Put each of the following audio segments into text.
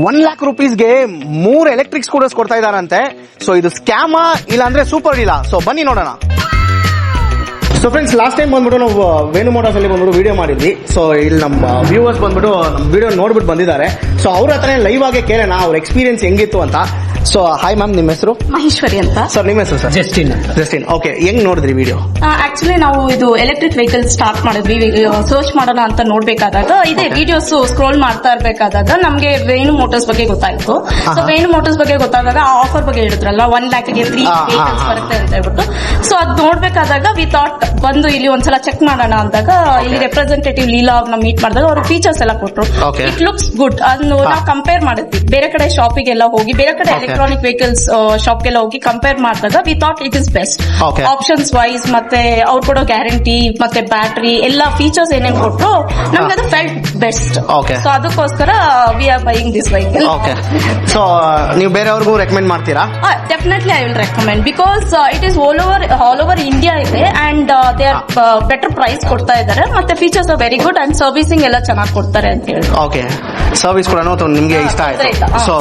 1,00,000 ರೂಪೀಸ್ಗೆ 3 electric scooters ಕೊಡ್ತಾ ಇದಾರಂತೆ. So ಇದು ಸ್ಕ್ಯಾಮಾ ಇಲ್ಲ ಅಂದ್ರೆ ಸೂಪರ್ ಡೀಲಾ? ಸೊ ಬನ್ನಿ ನೋಡೋಣ. ಸೊ ಫ್ರೆಂಡ್ಸ್, ಲಾಸ್ಟ್ ಟೈಮ್ ಬಂದ್ಬಿಟ್ಟು ನಾವು ವೇಣು ಮೋಟಾರ್ಸ್ ಅಲ್ಲಿ ಬಂದ್ಬಿಟ್ಟು ವಿಡಿಯೋ ಮಾಡಿದ್ವಿ. ಸೊ ಇಲ್ಲಿ ನಮ್ಮ ವ್ಯೂವರ್ಸ್ ಬಂದ್ಬಿಟ್ಟು ನಮ್ಮ ವಿಡಿಯೋ ನೋಡ್ಬಿಟ್ಟು ಬಂದಿದ್ದಾರೆ. ಸೊ ಅವ್ರ ಹತ್ರನೇ ಲೈವ್ ಆಗಿ ಕೇಳೋಣ ಅವ್ರ ಎಕ್ಸ್ಪೀರಿಯನ್ಸ್ ಹೆಂಗಿತ್ತು ಅಂತ. ಸೊ ಹಾಯ್ ಮ್ಯಾಮ್, ನಿಮ್ಮ ಹೆಸರು? ಮಹೇಶ್ವರಿ ಅಂತ. ಸರ್ ನಿಮ್ಮ ಹೆಸರು? Sir Justin. ಓಕೆ, ಹೆಂಗ್ ನೋಡಿದ್ರಿ ವಿಡಿಯೋ? ಆಕ್ಚುಲಿ ನಾವು ಇದು ಎಲೆಕ್ಟ್ರಿಕ್ ವೆಹಿಕಲ್ ಸ್ಟಾರ್ಟ್ ಮಾಡಿದ್ವಿ, ಸರ್ಚ್ ಮಾಡೋಣ ಅಂತ ನೋಡ್ಬೇಕಾದಾಗ ಇದೇ ವಿಡಿಯೋಸ್ ಸ್ಕ್ರೋಲ್ ಮಾಡ್ತಾ ಇರ್ಬೇಕಾದಾಗ ನಮ್ಗೆ ವೇಣು ಮೋಟರ್ಸ್ ಬಗ್ಗೆ ಗೊತ್ತಾಯ್ತು. ಸೊ ವೇಣು ಮೋಟರ್ಸ್ ಬಗ್ಗೆ ಗೊತ್ತಾದಾಗ ಆ ಆಫರ್ ಬಗ್ಗೆ ಹೇಳಿದ್ರಲ್ಲ, 1,00,000ಗೆ 3 ವೆಹಿಕಲ್ಸ್ ಬರುತ್ತೆ ಅಂತ ಹೇಳ್ಬಿಟ್ಟು. ಸೊ ಅದ್ ನೋಡ್ಬೇಕಾದಾಗ ವಿ ಥಾಟ್ ಬಂದು ಇಲ್ಲಿ ಒಂದ್ಸಲ ಚೆಕ್ ಮಾಡೋಣ ಅಂದಾಗ ಇಲ್ಲಿ ರೆಪ್ರೆಸೆಂಟೇಟಿವ್ ಲೀಲಾ ಅವ್ರನ್ನ ಮೀಟ್ ಮಾಡಿದಾಗ ಅವ್ರ ಫೀಚರ್ಸ್ ಎಲ್ಲ ಕೊಟ್ರು. It looks good. ಅದನ್ನು ನಾವು ಕಂಪೇರ್ ಮಾಡಿದ್ವಿ ಬೇರೆ ಕಡೆ ಶಾಪಿಗೆಲ್ಲ ಹೋಗಿ, ಬೇರೆ ಕಡೆ ಎಲೆಕ್ಟ್ರಾನಿಕ್ ವೆಹಿಕಲ್ಸ್ ಶಾಪ್ಗೆಲ್ಲ ಹೋಗಿ ಕಂಪೇರ್ ಮಾಡಿದಾಗ we thought it is best. Options wise ಮತ್ತೆ ಅವ್ರು ಕೊಡೋ ಗ್ಯಾರಂಟಿ ಮತ್ತೆ ಬ್ಯಾಟ್ರಿ ಎಲ್ಲ ಫೀಚರ್ಸ್ ಏನೇನ್ ಕೊಟ್ರು ನಮ್ಗೆ ಅದು ಫೆಲ್ಟ್ ಬೆಸ್ಟ್. ಸೊ ಅದಕ್ಕೋಸ್ಕರ we are buying this vehicle. So ನೀವು ಬೇರೆಯವ್ರಿಗೂ ರೆಕಮೆಂಡ್ ಮಾಡ್ತೀರಾ? Definitely I will recommend, because it is all over India ಇದೆ and they are better price ಕೊಡ್ತಾ ಇದ್ದಾರೆ. ಮತ್ತೆ features are very good and servicing ಎಲ್ಲ ಚೆನ್ನಾಗಿ ಕೊಡ್ತಾರೆ ಅಂತ ಹೇಳಿ. ಓಕೆ, ಸರ್ವಿಸ್ ಕೂಡ ನಿಮ್ಗೆ ಇಷ್ಟ ಆಯ್ತು. So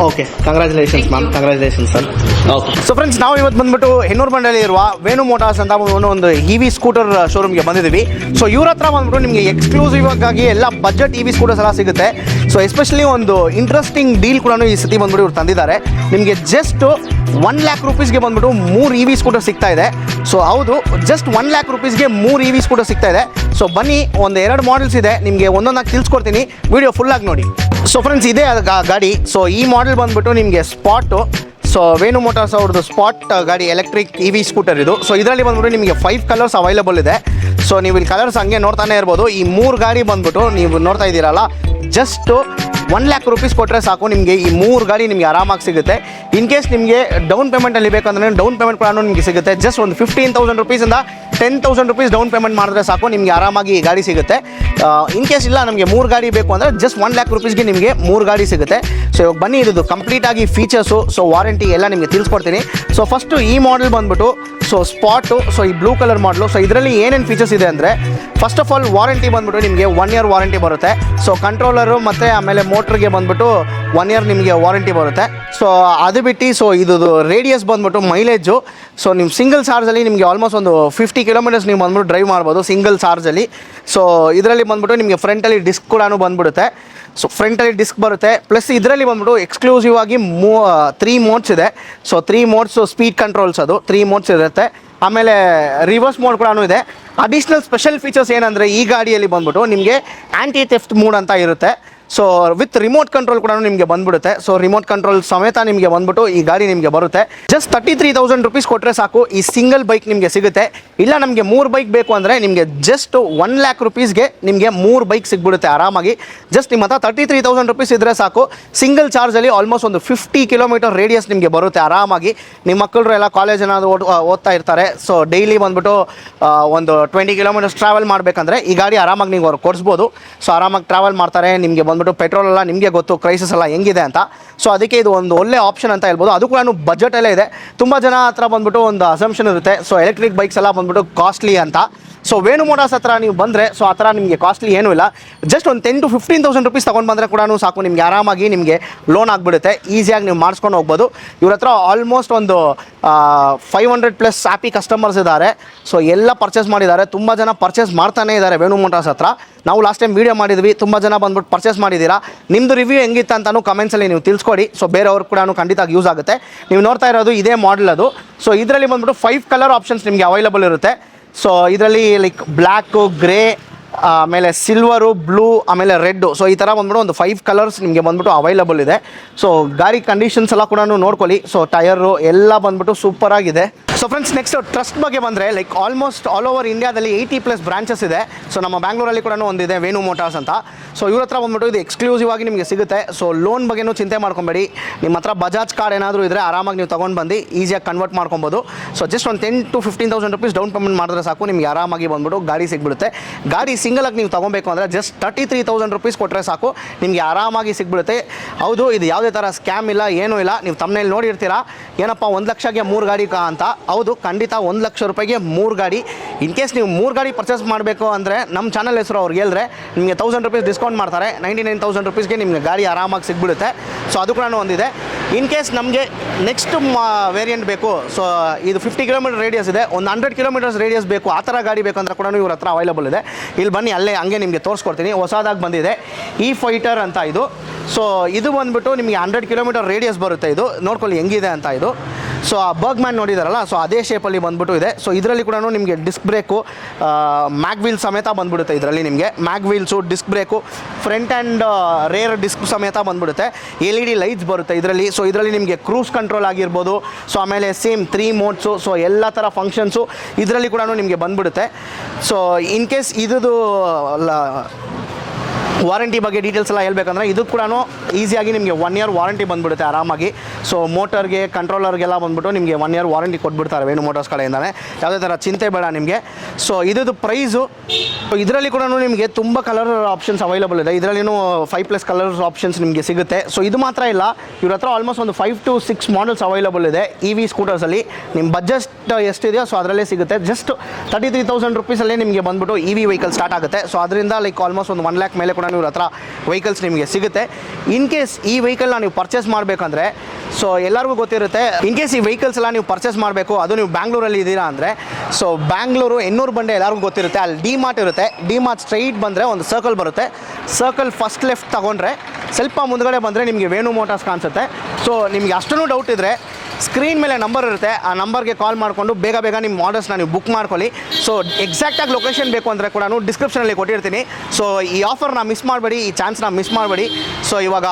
okay, congratulations ma'am, congratulations sir. Okay, so friends, ನಾವು ಇವತ್ತು ಬಂದ್ಬಿಟ್ಟು ಹೆನ್ನೂರು ಬಂಡಲ್ಲಿ ಇರುವ ವೇಣು ಮೋಟಾರ್ಸ್ ಅಂತ ಒಂದು ಇವಿ ಸ್ಕೂಟರ್ ಶೋರೂಮ್ಗೆ ಬಂದಿದ್ದೀವಿ. ಸೊ ಇವ್ರ ಹತ್ರ ಬಂದ್ಬಿಟ್ಟು ನಿಮಗೆ ಎಕ್ಸ್ಕ್ಲೂಸಿವ್ ಆಗಿ ಎಲ್ಲ ಬಜೆಟ್ ಇವಿ ಸ್ಕೂಟರ್ಸ್ ಎಲ್ಲ ಸಿಗುತ್ತೆ. ಸೊ ಎಸ್ಪೆಷಲಿ ಒಂದು ಇಂಟ್ರೆಸ್ಟಿಂಗ್ ಡೀಲ್ ಕೂಡ ಈ ಸತಿ ಬಂದ್ಬಿಟ್ಟು ಇವ್ರು ತಂದಿದ್ದಾರೆ. ನಿಮಗೆ ಜಸ್ಟ್ 1,00,000 ರೂಪೀಸ್ಗೆ ಬಂದ್ಬಿಟ್ಟು 3 ಇವಿ ಸ್ಕೂಟರ್ ಸಿಗ್ತಾ ಇದೆ. ಸೊ ಹೌದು, ಜಸ್ಟ್ 1,00,000 ರೂಪೀಸ್ಗೆ 3 ಇವಿ ಸ್ಕೂಟರ್ ಸಿಗ್ತಾ ಇದೆ. ಸೊ ಬನ್ನಿ, ಒಂದು 2 ಮಾಡೆಲ್ಸ್ ಇದೆ, ನಿಮಗೆ ಒಂದೊಂದಾಗಿ ತಿಳಿಸ್ಕೊಡ್ತೀನಿ, ವಿಡಿಯೋ ಫುಲ್ ಆಗಿ ನೋಡಿ. ಸೊ ಫ್ರೆಂಡ್ಸ್, ಇದೇ ಗಾಡಿ. ಸೊ ಈ ಮಾಡೆಲ್ ಬಂದ್ಬಿಟ್ಟು ನಿಮಗೆ ಸ್ಪಾಟು. ಸೊ ವೇಣು ಮೋಟಾರ್ಸ್ ಅವ್ರದ್ದು ಸ್ಪಾಟ್ ಗಾಡಿ ಎಲೆಕ್ಟ್ರಿಕ್ ಇವಿ ಸ್ಕೂಟರ್ ಇದು. ಸೊ ಇದರಲ್ಲಿ ಬಂದ್ಬಿಟ್ಟು ನಿಮಗೆ 5 ಕಲರ್ಸ್ ಅವೈಲಬಲ್ ಇದೆ. ಸೊ ನೀವು ಇಲ್ಲಿ ಕಲರ್ಸ್ ಹಂಗೆ ನೋಡ್ತಾನೆ ಇರ್ಬೋದು. ಈ 3 ಗಾಡಿ ಬಂದ್ಬಿಟ್ಟು ನೀವು ನೋಡ್ತಾ ಇದ್ದೀರಲ್ಲ, ಜಸ್ಟ್ 1,00,000 ರೂಪೀಸ್ ಕೊಟ್ಟರೆ ಸಾಕು, ನಿಮಗೆ ಈ 3 ಗಾಡಿ ನಿಮಗೆ ಆರಾಮಾಗಿ ಸಿಗುತ್ತೆ. ಇನ್ ಕೇಸ್ ನಿಮಗೆ ಡೌನ್ ಪೇಮೆಂಟಲ್ಲಿ ಬೇಕಂದ್ರೆ ಡೌನ್ ಪೇಮೆಂಟ್ ಕೂಡ ನಿಮಗೆ ಸಿಗುತ್ತೆ. ಜಸ್ಟ್ ಒಂದು 15,000 ರೂಪೀಸಿಂದ 10,000 ರೂಪೀಸ್ ಡೌನ್ ಪೇಮೆಂಟ್ ಮಾಡಿದ್ರೆ ಸಾಕು, ನಿಮಗೆ ಆರಾಮಾಗಿ ಈ ಗಾಡಿ ಸಿಗುತ್ತೆ. ಇನ್ ಕೇಸ್ ಇಲ್ಲ ನಮಗೆ 3 ಗಾಡಿ ಬೇಕು ಅಂದರೆ ಜಸ್ಟ್ 1,00,000 ರೂಪೀಸ್ಗೆ ನಿಮಗೆ 3 ಗಾಡಿ ಸಿಗುತ್ತೆ. ಸೊ ಇವಾಗ ಬನ್ನಿ, ಇದು ಕಂಪ್ಲೀಟಾಗಿ ಫೀಚರ್ಸು, ಸೊ ವಾರಂಟಿ ಎಲ್ಲ ನಿಮಗೆ ತಿಳಿಸ್ಕೊಡ್ತೀನಿ. ಸೊ ಫಸ್ಟು ಈ ಮಾಡೆಲ್ ಬಂದ್ಬಿಟ್ಟು ಸೊ ಸ್ಪಾಟು. ಸೊ ಈ ಬ್ಲೂ ಕಲರ್ ಮಾಡಲು. ಸೊ ಇದರಲ್ಲಿ ಏನೇನು ಫೀಚರ್ಸ್ ಇದೆ ಅಂದರೆ, ಫಸ್ಟ್ ಆಫ್ ಆಲ್ ವಾರಂಟಿ ಬಂದ್ಬಿಟ್ಟು ನಿಮಗೆ 1 ಇಯರ್ ವಾರಂಟಿ ಬರುತ್ತೆ. ಸೊ ಕಂಟ್ರೋಲರು ಮತ್ತು ಆಮೇಲೆ ಮೋಟ್ರಿಗೆ ಬಂದ್ಬಿಟ್ಟು 1 ಇಯರ್ ನಿಮಗೆ ವಾರಂಟಿ ಬರುತ್ತೆ. ಸೊ ಅದು ಬಿಟ್ಟು ಸೊ ಇದು ರೇಡಿಯಸ್ ಬಂದ್ಬಿಟ್ಟು ಮೈಲೇಜು. ಸೊ ನೀವು ಸಿಂಗಲ್ ಚಾರ್ಜಲ್ಲಿ ನಿಮಗೆ ಆಲ್ಮೋಸ್ಟ್ ಒಂದು 50 ಕಿಲೋಮೀಟರ್ಸ್ ನೀವು ಬಂದ್ಬಿಟ್ಟು ಡ್ರೈವ್ ಮಾಡ್ಬೋದು ಸಿಂಗಲ್ ಚಾರ್ಜಲ್ಲಿ. ಸೊ ಇದರಲ್ಲಿ ಬಂದ್ಬಿಟ್ಟು ನಿಮಗೆ ಫ್ರಂಟಲ್ಲಿ ಡಿಸ್ಕ್ ಕೂಡ ಬಂದ್ಬಿಡುತ್ತೆ. ಸೊ ಫ್ರಂಟಲ್ಲಿ ಡಿಸ್ಕ್ ಬರುತ್ತೆ. ಪ್ಲಸ್ ಇದರಲ್ಲಿ ಬಂದ್ಬಿಟ್ಟು ಎಕ್ಸ್ಕ್ಲೂಸಿವ್ ಆಗಿ 3 ಮೋಡ್ಸ್ ಇದೆ. ಸೊ 3 ಮೋಡ್ಸ್ ಸ್ಪೀಡ್ ಕಂಟ್ರೋಲ್ಸ್, ಅದು 3 ಮೋಡ್ಸ್ ಇರುತ್ತೆ. ಆಮೇಲೆ ರಿವರ್ಸ್ ಮೋಡ್ ಕೂಡ ಇದೆ. ಅಡಿಷ್ನಲ್ ಸ್ಪೆಷಲ್ ಫೀಚರ್ಸ್ ಏನಂದರೆ, ಈ ಗಾಡಿಯಲ್ಲಿ ಬಂದ್ಬಿಟ್ಟು ನಿಮಗೆ ಆ್ಯಂಟಿ ಥೆಫ್ಟ್ ಮೋಡ್ ಅಂತ ಇರುತ್ತೆ. ಸೊ ವಿತ್ ರಿಮೋಟ್ ಕಂಟ್ರೋಲ್ ಕೂಡ ನಿಮಗೆ ಬಂದ್ಬಿಡುತ್ತೆ. ಸೊ ರಿಮೋಟ್ ಕಂಟ್ರೋಲ್ ಸಮೇತ ನಿಮಗೆ ಬಂದ್ಬಿಟ್ಟು ಈ ಗಾಡಿ ನಿಮಗೆ ಬರುತ್ತೆ. ಜಸ್ಟ್ 33,000 ರೂಪೀಸ್ ಕೊಟ್ಟರೆ ಸಾಕು, ಈ ಸಿಂಗಲ್ ಬೈಕ್ ನಿಮಗೆ ಸಿಗುತ್ತೆ. ಇಲ್ಲ ನಮಗೆ 3 ಬೈಕ್ ಬೇಕು ಅಂದರೆ ನಿಮಗೆ ಜಸ್ಟ್ 1,00,000 ರೂಪೀಸ್ಗೆ ನಿಮಗೆ 3 ಬೈಕ್ ಸಿಗ್ಬಿಡುತ್ತೆ ಆರಾಮಾಗಿ. ಜಸ್ಟ್ ನಿಮ್ಮ ಹತ್ರ 33,000 ರೂಪೀಸ್ ಇದ್ದರೆ ಸಾಕು, ಸಿಂಗಲ್ ಚಾರ್ಜಲ್ಲಿ ಆಲ್ಮೋಸ್ಟ್ ಒಂದು 50 ಕಿಲೋಮೀಟರ್ ರೇಡಿಯಸ್ ನಿಮಗೆ ಬರುತ್ತೆ ಆರಾಮಾಗಿ. ನಿಮ್ಮ ಮಕ್ಕಳು ಎಲ್ಲ ಕಾಲೇಜ್ ಏನಾದರೂ ಓದ್ತಾ ಇರ್ತಾರೆ. ಸೊ ಡೈಲಿ ಬಂದ್ಬಿಟ್ಟು ಒಂದು 20 ಕಿಲೋಮೀಟರ್ಸ್ ಟ್ರಾವೆಲ್ ಮಾಡಬೇಕಂದ್ರೆ ಈ ಗಾಡಿ ಆರಾಮಾಗಿ ನೀವು ಅವ್ರು ಕೊಡಿಸ್ಬೋದು. ಸೊ ಆರಾಮಾಗಿ ಟ್ರಾವೆಲ್ ಮಾಡ್ತಾರೆ. ನಿಮಗೆ ಬಂದ್ಬಿಟ್ಟು ಪೆಟ್ರೋಲ್ ಎಲ್ಲ ನಿಮಗೆ ಗೊತ್ತು, ಕ್ರೈಸಿಸ್ ಎಲ್ಲ ಹೆಂಗಿದೆ ಅಂತ. ಸೊ ಅದಕ್ಕೆ ಇದು ಒಂದು ಒಳ್ಳೆ ಆಪ್ಷನ್ ಅಂತ ಹೇಳ್ಬೋದು. ಅದು ಕೂಡ ಬಜೆಟಲ್ಲೇ ಇದೆ. ತುಂಬ ಜನ ಹತ್ರ ಬಂದ್ಬಿಟ್ಟು ಒಂದು ಅಸಂಪ್ಷನ್ ಇರುತ್ತೆ, ಸೊ ಎಲೆಕ್ಟ್ರಿಕ್ ಬೈಕ್ಸ್ ಎಲ್ಲ ಬಂದ್ಬಿಟ್ಟು ಕಾಸ್ಟ್ಲಿ ಅಂತ. ಸೊ ವೇಣು ಮೋಟಾರ್ಸ್ ಹತ್ರ ನೀವು ಬಂದರೆ ಸೊ ಆ ಥರ ನಿಮಗೆ ಕಾಸ್ಟ್ಲಿ ಏನೂ ಇಲ್ಲ. ಜಸ್ಟ್ ಒಂದು 10,000 to 15,000 ರೂಪೀಸ್ ತೊಗೊಂಡು ಬಂದರೆ ಕೂಡ ಸಾಕು, ನಿಮಗೆ ಆರಾಮಾಗಿ ನಿಮಗೆ ಲೋನ್ ಆಗಿಬಿಡುತ್ತೆ. ಈಸಿಯಾಗಿ ನೀವು ಮಾಡಿಸ್ಕೊಂಡು ಹೋಗ್ಬೋದು. ಇವ್ರ ಹತ್ರ ಆಲ್ಮೋಸ್ಟ್ ಒಂದು 500+ ಹ್ಯಾಪಿ ಕಸ್ಟಮರ್ಸ್ ಇದ್ದಾರೆ. ಸೊ ಎಲ್ಲ ಪರ್ಚೇಸ್ ಮಾಡಿದ್ದಾರೆ. ತುಂಬ ಜನ ಪರ್ಚೇಸ್ ಮಾಡ್ತಾನೇ ಇದ್ದಾರೆ ವೇಣು ಮೋಟಾರ್ಸ್ ಹತ್ರ. ನಾವು ಲಾಸ್ಟ್ ಟೈಮ್ ವೀಡಿಯೋ ಮಾಡಿದ್ವಿ, ತುಂಬ ಜನ ಬಂದ್ಬಿಟ್ಟು ಪರ್ಚೇಸ್ ಮಾಡಿದ್ದೀರಾ. ನಿಮ್ಮದು ರಿವ್ಯೂ ಹೆಂಗಿತ್ತು ಅಂತಲೂ ಕಮೆಂಟ್ಸಲ್ಲಿ ನೀವು ತಿಳಿಸ್ಕೊಡಿ. ಸೊ ಬೇರೆಯವ್ರು ಕೂಡ ಖಂಡಿತ ಯೂಸ್ ಆಗುತ್ತೆ. ನೀವು ನೋಡ್ತಾ ಇರೋದು ಇದೇ ಮಾಡೆಲ್ ಅದು. ಸೊ ಇದರಲ್ಲಿ ಬಂದ್ಬಿಟ್ಟು 5 ಕಲರ್ ಆಪ್ಷನ್ಸ್ ನಿಮಗೆ ಅವೈಲಬಲ್ ಇರುತ್ತೆ. ಸೊ ಇದರಲ್ಲಿ ಲೈಕ್ ಬ್ಲ್ಯಾಕು, ಗ್ರೇ, ಆಮೇಲೆ ಸಿಲ್ವರು, ಬ್ಲೂ, ಆಮೇಲೆ ರೆಡ್ಡು. ಸೊ ಈ ಥರ ಬಂದ್ಬಿಟ್ಟು ಒಂದು 5 ಕಲರ್ಸ್ ನಿಮಗೆ ಬಂದ್ಬಿಟ್ಟು ಅವೈಲಬಲ್ ಇದೆ. ಸೊ ಗಾಡಿ ಕಂಡೀಷನ್ಸ್ ಎಲ್ಲ ಕೂಡ ನೋಡ್ಕೊಳ್ಳಿ. ಸೊ ಟಯರು ಎಲ್ಲ ಬಂದ್ಬಿಟ್ಟು ಸೂಪರಾಗಿದೆ. ಸೊ ಫ್ರೆಂಡ್ಸ್, ನೆಕ್ಸ್ಟ್ ಟ್ರಸ್ಟ್ ಬಗ್ಗೆ ಬಂದರೆ, ಲೈಕ್ ಆಲ್ಮೋಸ್ಟ್ ಆಲ್ ಓವರ್ ಇಂಡಿಯಾದಲ್ಲಿ 80+ ಬ್ರಾಂಚಸ್ ಇದೆ. ಸೊ ನಮ್ಮ ಬ್ಯಾಂಗ್ಳೂರಲ್ಲಿ ಕೂಡ ಒಂದಿದೆ ವೇಣು ಮೋಟಾರ್ಸ್ ಅಂತ. ಸೊ ಇವ್ರ ಹತ್ರ ಬಂದ್ಬಿಟ್ಟು ಇದು ಎಕ್ಸ್ಕ್ಲೂಸಿವ್ ಆಗಿ ನಿಮಗೆ ಸಿಗುತ್ತೆ. ಸೊ ಲೋನ್ ಬಗ್ಗೆನೂ ಚಿಂತೆ ಮಾಡ್ಕೊಬೇಡಿ. ನಿಮ್ಮ ಹತ್ರ ಬಜಾಜ್ ಕಾರ್ಡ್ ಏನಾದರೂ ಇದ್ದರೆ ಆರಾಮಾಗಿ ನೀವು ತೊಗೊಂಡು ಬಂದು ಈಸಿಯಾಗಿ ಕನ್ವರ್ಟ್ ಮಾಡ್ಕೊಬೋದು. ಸೊ ಜಸ್ಟ್ ಒಂದು 10,000 to 15,000 ರೂಪೀಸ್ ಡೌನ್ ಪೇಮೆಂಟ್ ಮಾಡಿದ್ರೆ ಸಾಕು, ನಿಮಗೆ ಆರಾಮಾಗಿ ಬಂದ್ಬಿಟ್ಟು ಗಾಡಿ ಸಿಗ್ಬಿಡುತ್ತೆ. ಗಾಡಿ ಸಿಂಗಲಾಗಿ ನೀವು ತೊಗೊಬೇಕು ಅಂದರೆ ಜಸ್ಟ್ 33,000 ರೂಪೀಸ್ ಕೊಟ್ಟರೆ ಸಾಕು, ನಿಮಗೆ ಆರಾಮಾಗಿ ಸಿಗ್ಬಿಡುತ್ತೆ. ಹೌದು, ಇದು ಯಾವುದೇ ಥರ ಸ್ಕ್ಯಾಮ್ ಇಲ್ಲ, ಏನೂ ಇಲ್ಲ. ನೀವು ತಮ್ಮನೇಲಿ ನೋಡಿರ್ತೀರಾ, ಏನಪ್ಪ 1,00,000ಗೆ 3 ಗಾಡಿ ಅಂತ. ಹೌದು, ಖಂಡಿತ 1 ಲಕ್ಷ ರೂಪಾಯಿಗೆ 3 ಗಾಡಿ. ಇನ್ ಕೇಸ್ ನೀವು 3 ಗಾಡಿ ಪರ್ಚೇಸ್ ಮಾಡಬೇಕು ಅಂದರೆ ನಮ್ಮ ಚಾನಲ್ ಹೆಸರು ಅವ್ರಿಗೆ ಹೇಳಿದ್ರೆ ನಿಮಗೆ 1000 ರೂಪೀಸ್ ಡಿಸ್ಕೌಂಟ್ ಮಾಡ್ತಾರೆ. 99,000 ರೂಪೀಸ್ಗೆ ನಿಮಗೆ ಗಾಡಿ ಆರಾಮಾಗಿ ಸಿಗ್ಬಿಡುತ್ತೆ. ಸೊ ಅದು ಕೂಡ ಒಂದಿದೆ. ಇನ್ ಕೇಸ್ ನಮಗೆ ನೆಕ್ಸ್ಟ್ ವೇರಿಯಂಟ್ ಬೇಕು, ಸೊ ಇದು 50 ಕಿಲೋಮೀಟರ್ ರೇಡಿಯಸ್ ಇದೆ, ಒಂದು 100 ಕಿಲೋಮೀಟರ್ಸ್ ರೇಡಿಯಸ್ ಬೇಕು, ಆ ಥರ ಗಾಡಿ ಬೇಕಂದ್ರೆ ಕೂಡ ಇವ್ರ ಹತ್ರ ಅವೈಲಬಲ್ ಇದೆ. ಇಲ್ಲಿ ಬನ್ನಿ, ಅಲ್ಲೇ ಹಂಗೆ ನಿಮಗೆ ತೋರಿಸ್ಕೊಡ್ತೀನಿ. ಹೊಸದಾಗಿ ಬಂದಿದೆ ಈ ಫೈಟರ್ ಅಂತ ಇದು. ಸೊ ಇದು ಬಂದುಬಿಟ್ಟು ನಿಮಗೆ 100 ಕಿಲೋಮೀಟರ್ ರೇಡಿಯಸ್ ಬರುತ್ತೆ. ಇದು ನೋಡ್ಕೊಳ್ಳಿ ಹೆಂಗಿದೆ ಅಂತ ಇದು. ಸೊ ಆ ಬರ್ಗ್ಮ್ಯಾನ್ ನೋಡಿದಾರಲ್ಲ, ಸೊ ಅದೇ ಶೇಪಲ್ಲಿ ಬಂದ್ಬಿಟ್ಟು ಇದೆ. ಸೊ ಇದರಲ್ಲಿ ಕೂಡ ನಿಮಗೆ ಡಿಸ್ಕ್ ಬ್ರೇಕು, ಮ್ಯಾಗ್ ವೀಲ್ ಸಮೇತ ಬಂದ್ಬಿಡುತ್ತೆ. ಇದರಲ್ಲಿ ನಿಮಗೆ mag wheels, disc brake, front and rear disc ಸಮೇತ ಬಂದ್ಬಿಡುತ್ತೆ. LED ಲೈಟ್ಸ್ ಬರುತ್ತೆ ಇದರಲ್ಲಿ. ಸೊ ಇದರಲ್ಲಿ ನಿಮಗೆ ಕ್ರೂಸ್ ಕಂಟ್ರೋಲ್ ಆಗಿರ್ಬೋದು, ಸೊ ಆಮೇಲೆ ಸೇಮ್ 3 ಮೋಡ್ಸು, ಸೊ ಎಲ್ಲ ಥರ ಫಂಕ್ಷನ್ಸು ಇದರಲ್ಲಿ ಕೂಡ ನಿಮಗೆ ಬಂದ್ಬಿಡುತ್ತೆ. ಸೊ ಇನ್ ಕೇಸ್ ಇದು ವಾರಂಟಿ ಬಗ್ಗೆ ಡೀಟೇಲ್ಸ್ ಎಲ್ಲ ಹೇಳ್ಬೇಕಂದ್ರೆ ಇದು ಕೂಡ ಈಸಿಯಾಗಿ ನಿಮಗೆ 1 ಇಯರ್ ವಾರಂಟಿ ಬಂದುಬಿಡುತ್ತೆ ಆರಾಮಾಗಿ. ಸೊ ಮೋಟರ್ಗೆ, ಕಂಟ್ರೋಲರ್ಗೆಲ್ಲ ಬಂದುಬಿಟ್ಟು ನಿಮಗೆ 1 ಇಯರ್ ವಾರಂಟಿ ಕೊಟ್ಬಿಡ್ತಾರೆ ವೇಣು ಮೋಟರ್ಸ್ ಕಡೆಯಿಂದಲೇ. ಯಾವುದೇ ಥರ ಚಿಂತೆ ಬೇಡ ನಿಮಗೆ. ಸೊ ಇದ್ದು ಪ್ರೈಸು, ಇದರಲ್ಲಿ ಕೂಡ ನಿಮಗೆ ತುಂಬ ಕಲರ್ ಆಪ್ಷನ್ಸ್ ಅವೈಲಬಲ್ ಇದೆ. ಇದರಲ್ಲಿನೂ 5+ ಕಲರ್ಸ್ ಆಪ್ಷನ್ಸ್ ನಿಮಗೆ ಸಿಗುತ್ತೆ. ಸೊ ಇದು ಮಾತ್ರ ಇಲ್ಲ, ಇವ್ರ ಹತ್ರ ಆಲ್ಮೋಸ್ಟ್ ಒಂದು 5 to 6 ಮಾಡಲ್ಸ್ ಅವೈಲಬಲ್ ಇದೆ EV ಸ್ಕೂಟರ್ಸಲ್ಲಿ. ನಿಮ್ಮ ಬಜೆಟ್ ಎಷ್ಟಿದೆಯೋ ಸೊ ಅದರಲ್ಲೇ ಸಿಗುತ್ತೆ. ಜಸ್ಟ್ 33,000 ರೂಪೀಸಲ್ಲೇ ನಿಮಗೆ ಬಂದುಬಿಟ್ಟು EV ವೆಹಿಕಲ್ ಸ್ಟಾರ್ಟ್ ಆಗುತ್ತೆ. ಸೊ ಅದರಿಂದ ಲೈಕ್ ಆಲ್ಮೋಸ್ಟ್ ಒಂದು 1 ಲ್ಯಾಕ್ ಮೇಲೆ ಕೂಡ ಇವ್ರ ಹತ್ರ ವೆಹಿಕಲ್ಸ್ ನಿಮಗೆ ಸಿಗುತ್ತೆ. ಇನ್ ಕೇಸ್ ಈ ವೆಹಿಕಲ್ನ ನೀವು ಪರ್ಚೇಸ್ ಮಾಡಬೇಕಂದ್ರೆ, ಸೊ ಎಲ್ಲರಿಗೂ ಗೊತ್ತಿರುತ್ತೆ, ಇನ್ ಕೇಸ್ ಈ ವೆಹಿಕಲ್ಸ್ ಎಲ್ಲ ನೀವು ಪರ್ಚೇಸ್ ಮಾಡಬೇಕು, ಅದು ನೀವು ಬ್ಯಾಂಗ್ಳೂರಲ್ಲಿ ಇದ್ದೀರಾ ಅಂದರೆ, ಸೊ ಬ್ಯಾಂಗ್ಳೂರು ಎನ್ನೂರು ಬಂಡೆ ಎಲ್ಲರಿಗೂ ಗೊತ್ತಿರುತ್ತೆ. ಅಲ್ಲಿ ಡಿ ಮಾರ್ಟ್ ಇರುತ್ತೆ. ಡಿ ಮಾರ್ಟ್ ಸ್ಟ್ರೈಟ್ ಬಂದರೆ ಒಂದು ಸರ್ಕಲ್ ಬರುತ್ತೆ. ಸರ್ಕಲ್ ಫಸ್ಟ್ ಲೆಫ್ಟ್ ತೊಗೊಂಡ್ರೆ ಸ್ವಲ್ಪ ಮುಂದ್ಗಡೆ ಬಂದರೆ ನಿಮಗೆ ವೇಣು ಮೋಟಾರ್ಸ್ ಕಾಣಿಸುತ್ತೆ. ಸೊ ನಿಮಗೆ ಅಷ್ಟೂ ಡೌಟ್ ಇದ್ದರೆ ಸ್ಕ್ರೀನ್ ಮೇಲೆ ನಂಬರ್ ಇರುತ್ತೆ, ಆ ನಂಬರ್ಗೆ ಕಾಲ್ ಮಾಡಿಕೊಂಡು ಬೇಗ ನಿಮ್ಮ ಆರ್ಡರ್ಸ್ನ ನೀವು ಬುಕ್ ಮಾಡ್ಕೊಳ್ಳಿ. ಸೊ ಎಕ್ಸಾಕ್ಟಾಗಿ ಲೊಕೇಶನ್ ಬೇಕು ಅಂದರೆ ಕೂಡ ಡಿಸ್ಕ್ರಿಪ್ಷನಲ್ಲಿ ಕೊಟ್ಟಿರ್ತೀನಿ. ಸೊ ಈ ಆಫರ್ನ ಮಿಸ್ ಮಾಡಬೇಡಿ, ಈ ಚಾನ್ಸ್ನ ಮಿಸ್ ಮಾಡಬೇಡಿ. ಸೊ ಇವಾಗ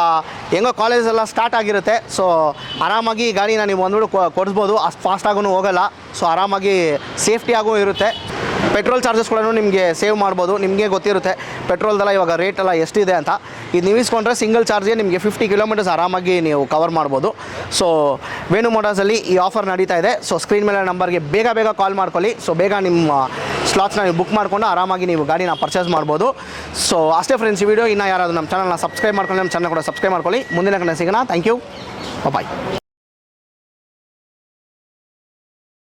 ಹೆಂಗೋ ಕಾಲೇಜೆಲ್ಲ ಸ್ಟಾರ್ಟ್ ಆಗಿರುತ್ತೆ. ಸೊ ಆರಾಮಾಗಿ ಈ ಗಾಡಿನ ನೀವು ಬಂದ್ಬಿಟ್ಟು ಕೊಡಿಸ್ಬೋದು. ಅಷ್ಟು ಫಾಸ್ಟಾಗೂ ಹೋಗಲ್ಲ. ಸೊ ಆರಾಮಾಗಿ ಸೇಫ್ಟಿಯಾಗೂ ಇರುತ್ತೆ. ಪೆಟ್ರೋಲ್ ಚಾರ್ಜಸ್ ಕೂಡ ನಿಮಗೆ ಸೇವ್ ಮಾಡ್ಬೋದು. ನಿಮಗೆ ಗೊತ್ತಿರುತ್ತೆ ಪೆಟ್ರೋಲ್ದೆಲ್ಲ ಇವಾಗ ರೇಟೆಲ್ಲ ಎಷ್ಟಿದೆ ಅಂತ. ಇದು ನೀವು ಇಸ್ಕೊಂಡ್ರೆ ಸಿಂಗಲ್ ಚಾರ್ಜ್ಗೆ ನಿಮಗೆ 50 ಕಿಲೋಮೀಟರ್ಸ್ ಆರಾಮಾಗಿ ನೀವು ಕವರ್ ಮಾಡ್ಬೋದು. ಸೊ ವೇಣು ಮೋಟಾರ್ಸಲ್ಲಿ ಈ ಆಫರ್ ನಡೀತಾ ಇದೆ. ಸೊ ಸ್ಕ್ರೀನ್ ಮೇಲೆ ನಂಬರ್ಗೆ ಬೇಗ ಕಾಲ್ ಮಾಡ್ಕೊಳ್ಳಿ. ಸೊ ಬೇಗ ನಿಮ್ಮ ಸ್ಲಾಟ್ಸ್ನ ನೀವು ಬುಕ್ ಮಾಡಿಕೊಂಡು ಆರಾಮಾಗಿ ನೀವು ಗಾಡಿನ ಪರ್ಚೇಸ್ ಮಾಡ್ಬೋದು. ಸೊ ಅಷ್ಟೇ ಫ್ರೆಂಡ್ಸ್, ಈ ವಿಡಿಯೋ ಇನ್ನೂ ಯಾರಾದರೂ ನಮ್ಮ ಚಾನಲ್ನ ಸಬ್ಸ್ಕ್ರೈಬ್ ಮಾಡ್ಕೊಂಡು ನಮ್ಮ ಚಾನಲ್ ಕೂಡ ಸಬ್ಸ್ಕ್ರೈಬ್ ಮಾಡ್ಕೊಳ್ಳಿ. ಮುಂದಿನ ಕಡೆ ಸಿಗೋಣ. Thank you, bye.